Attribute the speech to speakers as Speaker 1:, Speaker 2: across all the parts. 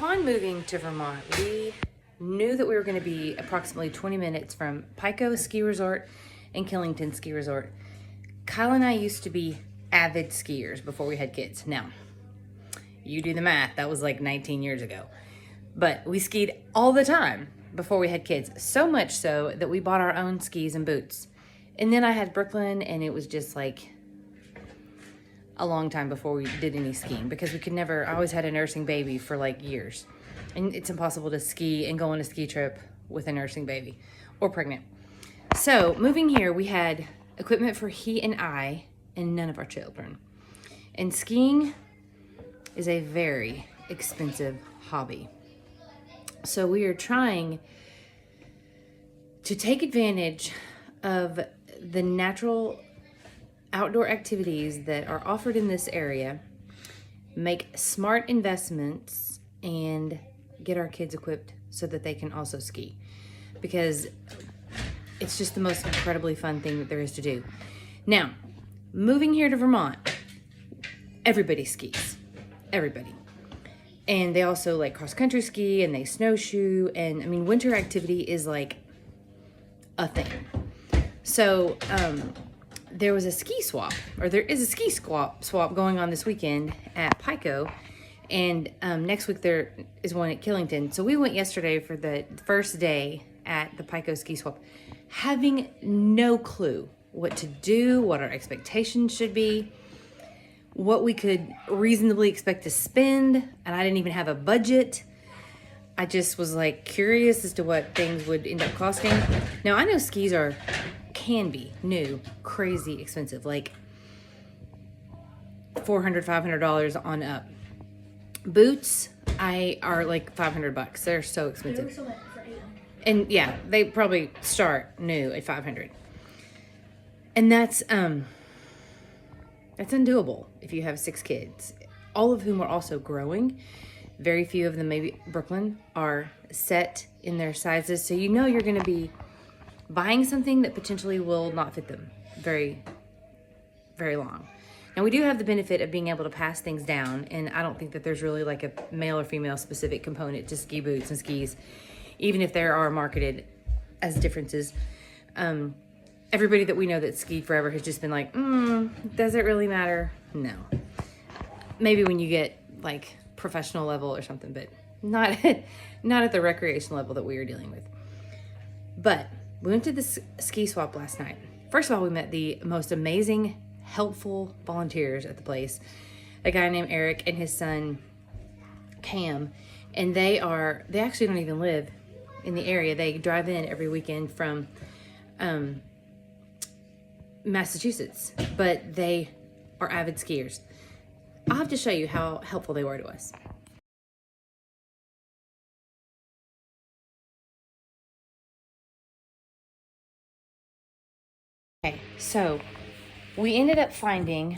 Speaker 1: upon moving to Vermont, we knew that we were going to be approximately 20 minutes from Pico Ski Resort and Killington Ski Resort. Kyle and I used to be avid skiers before we had kids. Now, you do the math, that was like 19 years ago. But we skied all the time before we had kids. So much so that we bought our own skis and boots. And then I had Brooklyn, and it was just like a long time before we did any skiing because we could never, I always had a nursing baby for like years. And it's impossible to ski and go on a ski trip with a nursing baby or pregnant. So moving here, we had equipment for he and I and none of our children. And skiing is a very expensive hobby. So we are trying to take advantage of the natural outdoor activities that are offered in this area, make smart investments, and get our kids equipped so that they can also ski. Because it's just the most incredibly fun thing that there is to do. Now, moving here to Vermont, everybody skis. Everybody. And they also like cross-country ski and they snowshoe. And I mean, winter activity is like a thing. So, there was a ski swap, or there is a ski swap going on this weekend at Pico. And next week there is one at Killington. So we went yesterday for the first day at the Pico ski swap, having no clue what to do, what our expectations should be, what we could reasonably expect to spend. And I didn't even have a budget. I just was like curious as to what things would end up costing. Now I know skis can be new, crazy expensive, like $400, $500 on up. Boots, are like $500. They're so expensive. And yeah, they probably start new at $500. And that's undoable if you have 6 kids, all of whom are also growing. Very few of them, maybe Brooklyn, are set in their sizes. So you know you're going to be buying something that potentially will not fit them very, very long. Now, we do have the benefit of being able to pass things down, and I don't think that there's really like a male or female specific component to ski boots and skis, even if there are marketed as differences. Everybody that we know that skied forever has just been like, does it really matter? No. Maybe when you get like professional level or something, but not at the recreational level that we are dealing with. But we went to the ski swap last night. First of all, we met the most amazing, helpful volunteers at the place. A guy named Eric and his son, Cam. And they actually don't even live in the area. They drive in every weekend from Massachusetts. But they are avid skiers. I'll have to show you how helpful they were to us. Okay, so we ended up finding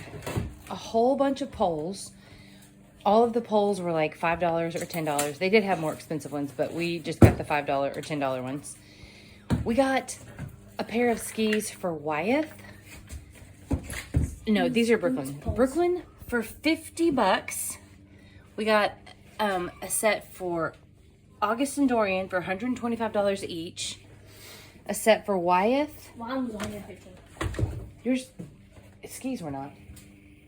Speaker 1: a whole bunch of poles. All of the poles were like $5 or $10. They did have more expensive ones, but we just got the $5 or $10 ones. We got a pair of skis for Wyeth. No, these are Brooklyn. Brooklyn for $50. We got a set for August and Dorian for $125 each. A set for Wyeth.
Speaker 2: Mine was $115.
Speaker 1: Your skis were not.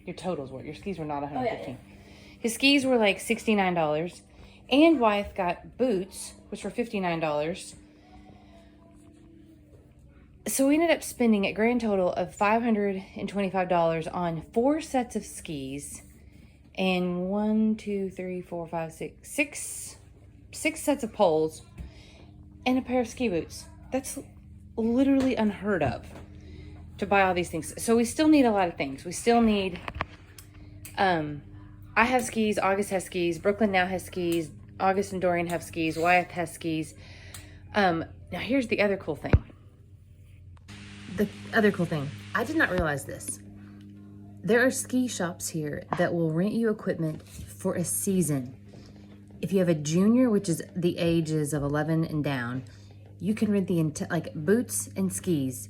Speaker 1: Your totals were. Your skis were not $115.
Speaker 2: Oh, yeah.
Speaker 1: His skis were like $69. And Wyeth got boots, which were $59. So we ended up spending a grand total of $525 on 4 sets of skis and 6 sets of poles and a pair of ski boots. That's literally unheard of to buy all these things. So we still need a lot of things. We still need, I have skis, August has skis, Brooklyn now has skis, August and Dorian have skis, Wyeth has skis. Now here's the other cool thing. I did not realize this. There are ski shops here that will rent you equipment for a season. If you have a junior, which is the ages of 11 and down, you can rent like boots and skis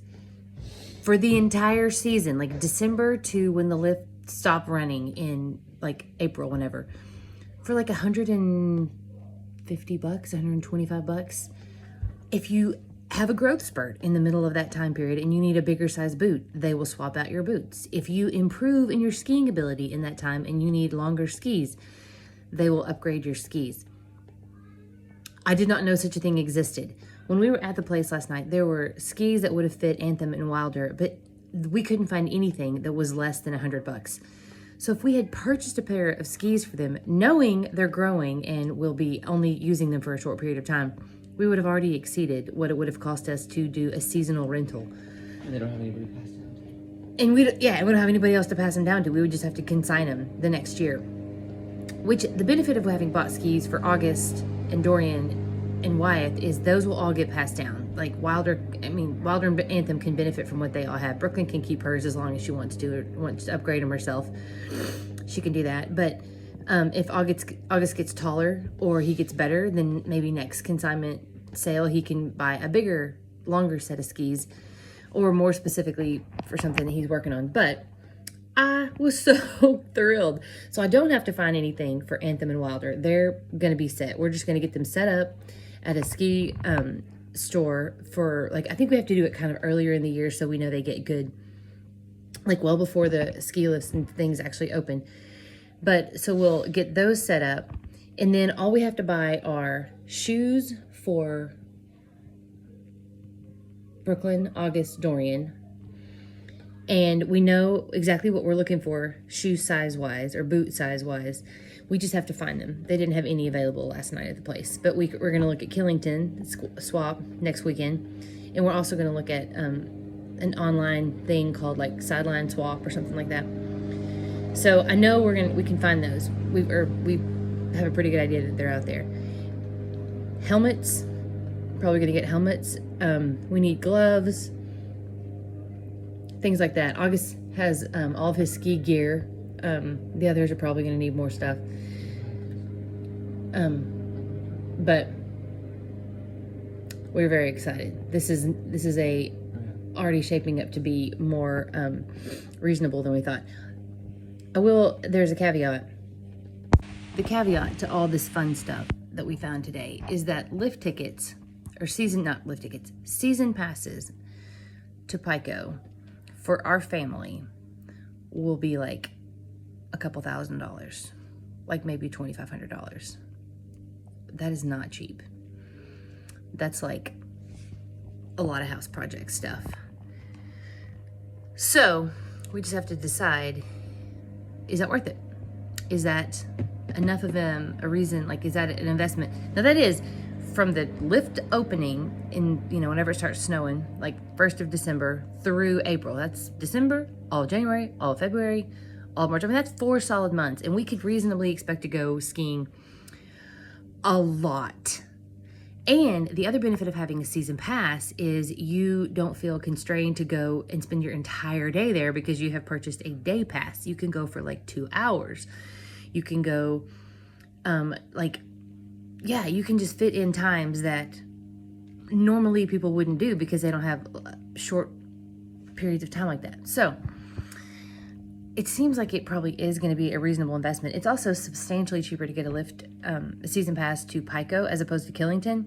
Speaker 1: for the entire season, like December to when the lift stopped running in like April, whenever, for like $120 $150, $125. If you have a growth spurt in the middle of that time period and you need a bigger size boot, they will swap out your boots. If you improve in your skiing ability in that time and you need longer skis, they will upgrade your skis. I did not know such a thing existed. When we were at the place last night, there were skis that would have fit Anthem and Wilder, but we couldn't find anything that was less than $100. So if we had purchased a pair of skis for them, knowing they're growing and we'll be only using them for a short period of time, we would have already exceeded what it would have cost us to do a seasonal rental.
Speaker 2: And they don't have anybody to pass down to.
Speaker 1: And we don't have anybody else to pass them down to. We would just have to consign them the next year. Which, the benefit of having bought skis for August and Dorian and Wyatt is those will all get passed down. Like Wilder and Anthem can benefit from what they all have. Brooklyn can keep hers as long as she wants to, or wants to upgrade them herself. She can do that. But if August gets taller or he gets better, then maybe next consignment sale he can buy a bigger, longer set of skis, or more specifically for something that he's working on. But I was so thrilled. So I don't have to find anything for Anthem and Wilder. They're going to be set. We're just going to get them set up at a ski store for, like, I think we have to do it kind of earlier in the year so we know they get good, like well before the ski lifts and things actually open. But so we'll get those set up, and then all we have to buy are shoes for Brooklyn, August, Dorian. And we know exactly what we're looking for shoe size-wise or boot size-wise. We just have to find them. They didn't have any available last night at the place. But we're going to look at Killington swap next weekend. And we're also going to look at an online thing called like Sideline Swap or something like that. So I know we can find those. We have a pretty good idea that they're out there. Helmets. Probably going to get helmets. We need gloves. Things like that. August has all of his ski gear. The others are probably going to need more stuff. But we're very excited. This is already shaping up to be more reasonable than we thought. There's a caveat. The caveat to all this fun stuff that we found today is that season passes to Pico for our family will be like a couple $1,000, like maybe $2,500. That is not cheap. That's like a lot of house project stuff. So we just have to decide, is that worth it? Is that enough of a reason? Like, is that an investment? Now that is from the lift opening in, whenever it starts snowing, like 1st of December through April. That's December, all of January, all of February, all of March. I mean, that's 4 solid months. And we could reasonably expect to go skiing a lot. And the other benefit of having a season pass is you don't feel constrained to go and spend your entire day there because you have purchased a day pass. You can go for like 2 hours. You can go, you can just fit in times that normally people wouldn't do because they don't have short periods of time like that. So it seems like it probably is going to be a reasonable investment. It's also substantially cheaper to get a season pass to Pico as opposed to Killington.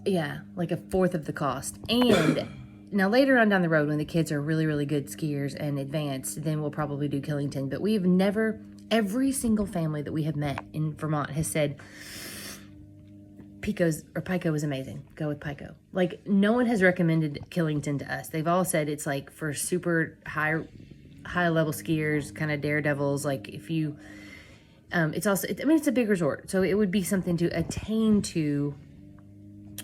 Speaker 1: Yeah, like a fourth of the cost. And now later on down the road when the kids are really, really good skiers and advanced, then we'll probably do Killington. But we have never, every single family that we have met in Vermont has said Pico is amazing. Go with Pico. Like, no one has recommended Killington to us. They've all said it's like for super high level skiers, kind of daredevils. Like if you, it's a big resort. So it would be something to attain to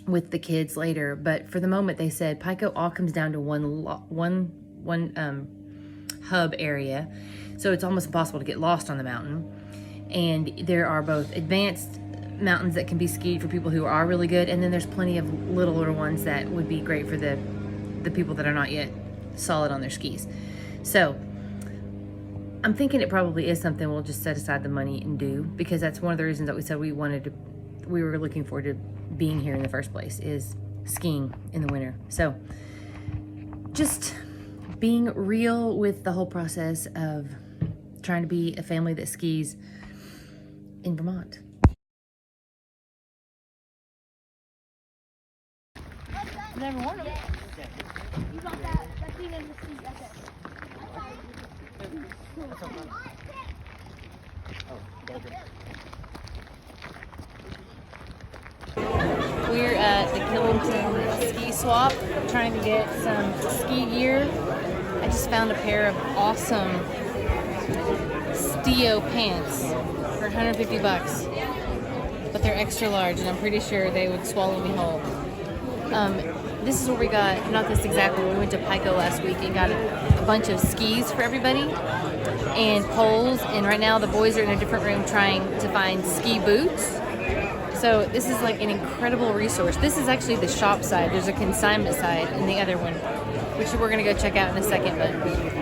Speaker 1: with the kids later. But for the moment they said Pico all comes down to one hub area. So it's almost impossible to get lost on the mountain. And there are both advanced mountains that can be skied for people who are really good, and then there's plenty of littler ones that would be great for the people that are not yet solid on their skis. So I'm thinking it probably is something we'll just set aside the money and do, because that's one of the reasons that we said we were looking forward to being here in the first place, is skiing in the winter. So just being real with the whole process of trying to be a family that skis in Vermont. never worn them.
Speaker 3: You got that thing in the seat right there.
Speaker 1: We're at the Killington ski swap trying to get some ski gear. I just found a pair of awesome Stio pants for 150 bucks. But they're extra large and I'm pretty sure they would swallow me whole. This is where we got, not this exactly, we went to Pico last week and got a bunch of skis for everybody and poles, and right now the boys are in a different room trying to find ski boots. So this is like an incredible resource. This is actually the shop side. There's a consignment side in the other one, which we're gonna go check out in a second, but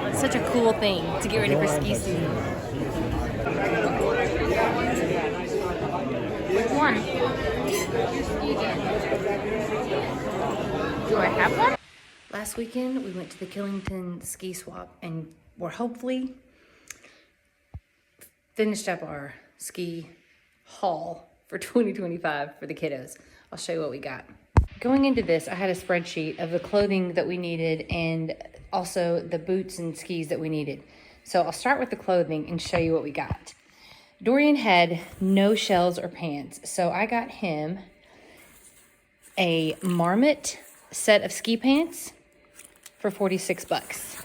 Speaker 1: it's such a cool thing to get ready for ski season. Which one? Do I have one? Last weekend, we went to the Killington ski swap and we're hopefully finished up our ski haul for 2025 for the kiddos. I'll show you what we got. Going into this, I had a spreadsheet of the clothing that we needed and also the boots and skis that we needed. So I'll start with the clothing and show you what we got. Dorian had no shells or pants, so I got him a Marmot set of ski pants for 46 bucks.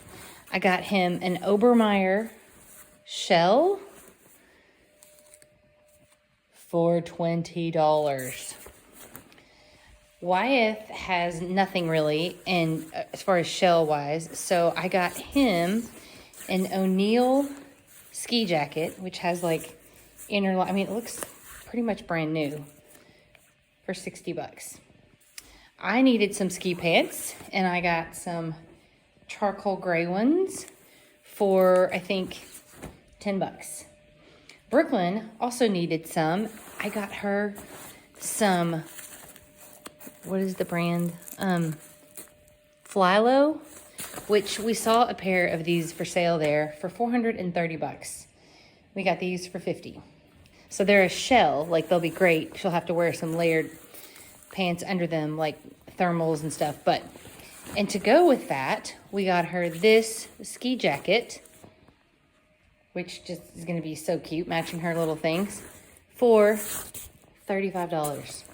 Speaker 1: I got him an Obermeyer shell for $20. Wyeth has nothing really, and as far as shell wise, so I got him an O'Neill ski jacket, which has like I mean, it looks pretty much brand new for 60 bucks. I needed some ski pants, and I got some charcoal gray ones for, I think, 10 bucks. Brooklyn also needed some. I got her some, what is the brand? Flylow, which we saw a pair of these for sale there for 430 bucks. We got these for 50. So they're a shell, like they'll be great. She'll have to wear some layered pants under them, like thermals and stuff. And to go with that, we got her this ski jacket, which just is gonna be so cute, matching her little things, for $35.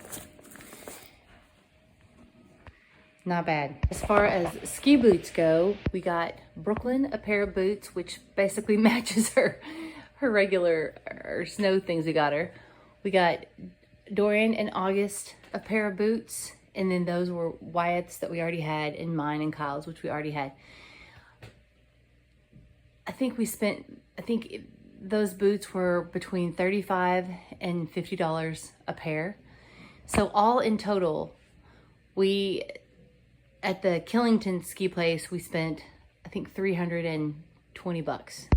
Speaker 1: Not bad. As far as ski boots go, we got Brooklyn a pair of boots, which basically matches her regular or snow things we got her. We got Dorian and August a pair of boots, and then those were Wyatt's that we already had, and mine and Kyle's, which we already had. I think those boots were between $35 and $50 a pair. So all in total, at the Killington ski place, we spent, I think, 320 bucks.